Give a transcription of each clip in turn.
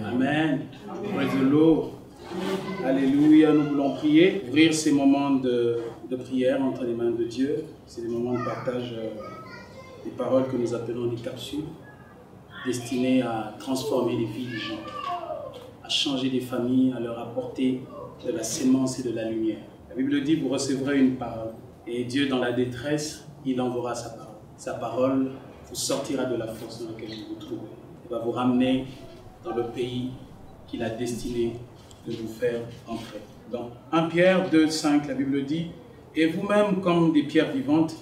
Amen. Praise the Lord. Alléluia. Nous voulons prier, ouvrir ces moments de prière entre les mains de Dieu. C'est des moments de partage des paroles que nous appelons des capsules, destinées à transformer les vies des gens, à changer des familles, à leur apporter de la sémence et de la lumière. La Bible dit, vous recevrez une parole. Et Dieu, dans la détresse, il enverra sa parole. Sa parole vous sortira de la force dans laquelle vous vous trouvez. Il va vous ramener dans le pays qu'il a destiné de vous faire entrer. Dans 1 Pierre 2, 5, la Bible dit, « Et vous-même, comme des pierres vivantes,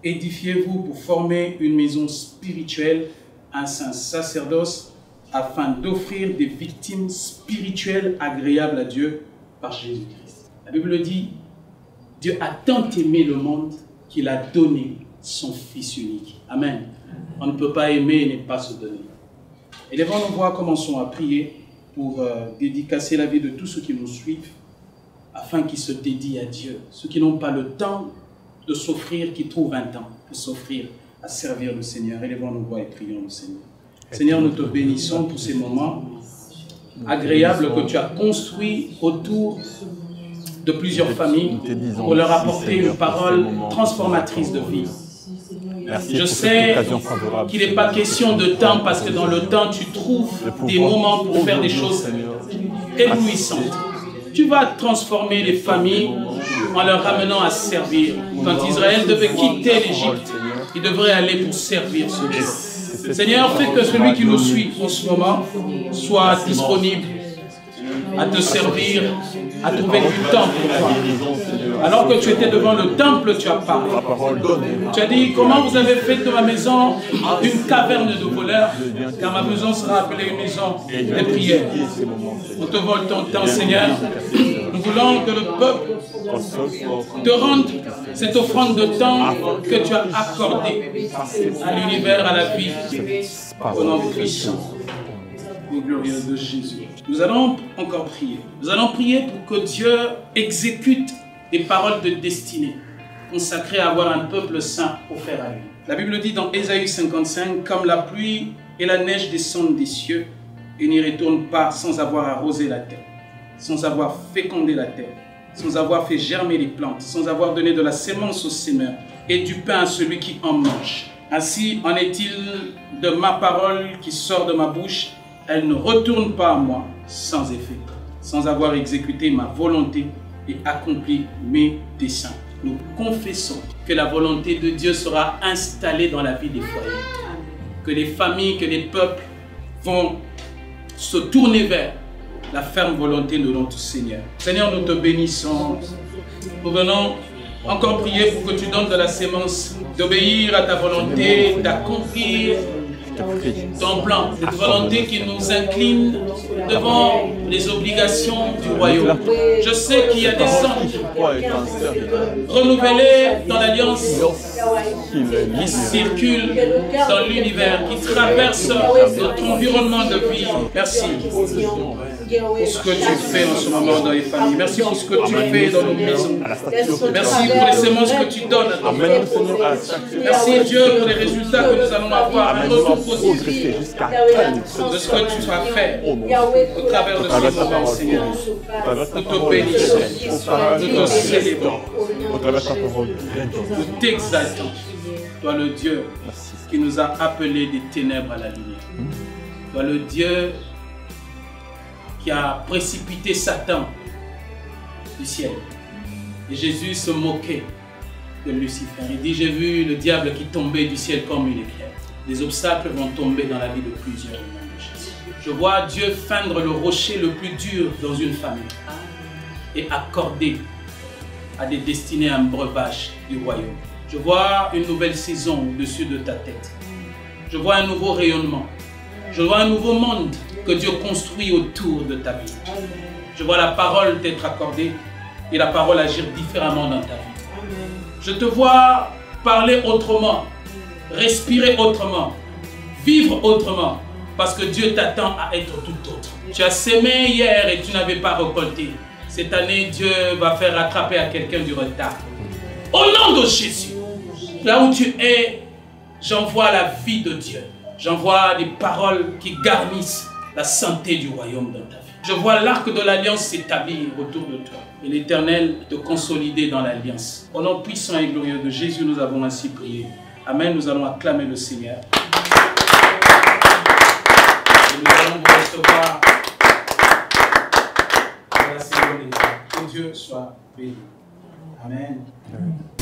édifiez-vous pour former une maison spirituelle, un saint sacerdoce, afin d'offrir des victimes spirituelles agréables à Dieu par Jésus-Christ. » La Bible dit, « Dieu a tant aimé le monde qu'il a donné son Fils unique. » Amen. On ne peut pas aimer et ne pas se donner. Et devant nous voir, commençons à prier pour dédicacer la vie de tous ceux qui nous suivent, afin qu'ils se dédient à Dieu. Ceux qui n'ont pas le temps de s'offrir, qui trouvent un temps de s'offrir à servir le Seigneur. Élevons nos voix et prions le Seigneur. Seigneur, nous te bénissons pour ces moments agréables que tu as construits autour de plusieurs familles pour leur apporter une parole transformatrice de vie. Je sais qu'il n'est pas question de temps parce que dans le temps, tu trouves des moments pour faire des choses éblouissantes. Tu vas transformer les familles en leur ramenant à servir. Quand Israël devait quitter l'Égypte, il devrait aller pour servir ce Dieu. Seigneur, fais que celui qui nous suit en ce moment soit disponible à te servir, à trouver du temps pour toi. Alors que tu étais devant le temple, tu as parlé. Tu as dit, comment vous avez fait de ma maison une caverne de voleurs, car ma maison sera appelée une maison de prière. Nous te volons ton temps, Seigneur. Nous voulons que le peuple te rende cette offrande de temps que tu as accordée à l'univers, à la vie, au nom puissant et glorieux de Jésus. Nous allons encore prier. Nous allons prier pour que Dieu exécute des paroles de destinée, consacrées à avoir un peuple saint offert à lui. La Bible dit dans Ésaïe 55, « Comme la pluie et la neige descendent des cieux, et n'y retournent pas sans avoir arrosé la terre, sans avoir fécondé la terre, sans avoir fait germer les plantes, sans avoir donné de la sémence au semeur et du pain à celui qui en mange. Ainsi en est-il de ma parole qui sort de ma bouche, elle ne retourne pas à moi sans effet, sans avoir exécuté ma volonté et accompli mes desseins. » Nous confessons que la volonté de Dieu sera installée dans la vie des foyers, que les familles, que les peuples vont se tourner vers la ferme volonté de notre Seigneur. Seigneur, nous te bénissons. Nous venons encore prier pour que tu donnes de la sémence, d'obéir à ta volonté, d'accomplir ton plan, cette volonté qui nous incline devant les obligations du royaume. Je sais qu'il y a des anges renouvelés dans l'alliance qui circulent dans l'univers, qui traversent notre environnement de vie. Merci pour ce que tu fais en ce moment dans les familles. Merci pour ce que tu fais dans nos maisons. Merci pour les sémences que tu donnes à ton peuple. Merci Dieu pour les résultats que nous allons avoir. Un retour positif de ce que tu as fait au travers de ce moment, Seigneur. Nous te bénissons, nous te célébrons, nous t'exaltons. Toi le Dieu qui nous a appelés des ténèbres à la lumière. Toi le Dieu qui a précipité Satan du ciel. Et Jésus se moquait de Lucifer. Il dit, j'ai vu le diable qui tombait du ciel comme une éclair. Des obstacles vont tomber dans la vie de plusieurs humains de Jésus. Je vois Dieu feindre le rocher le plus dur dans une famille et accorder à des destinées un breuvage du royaume. Je vois une nouvelle saison au-dessus de ta tête. Je vois un nouveau rayonnement. Je vois un nouveau monde que Dieu construit autour de ta vie. Je vois la parole t'être accordée et la parole agir différemment dans ta vie. Je te vois parler autrement, respirer autrement, vivre autrement, parce que Dieu t'attend à être tout autre. Tu as sémé hier et tu n'avais pas récolté. Cette année, Dieu va faire rattraper à quelqu'un du retard. Au nom de Jésus, là où tu es, J'envoie la vie de Dieu. J'envoie des paroles qui garnissent la santé du royaume dans ta vie. Je vois l'arc de l'alliance s'établir autour de toi et l'Éternel te consolider dans l'alliance. Au nom puissant et glorieux de Jésus, nous avons ainsi prié. Amen. Nous allons acclamer le Seigneur. Et nous allons vous recevoir de la seconde étape. Que Dieu soit béni. Amen. Amen.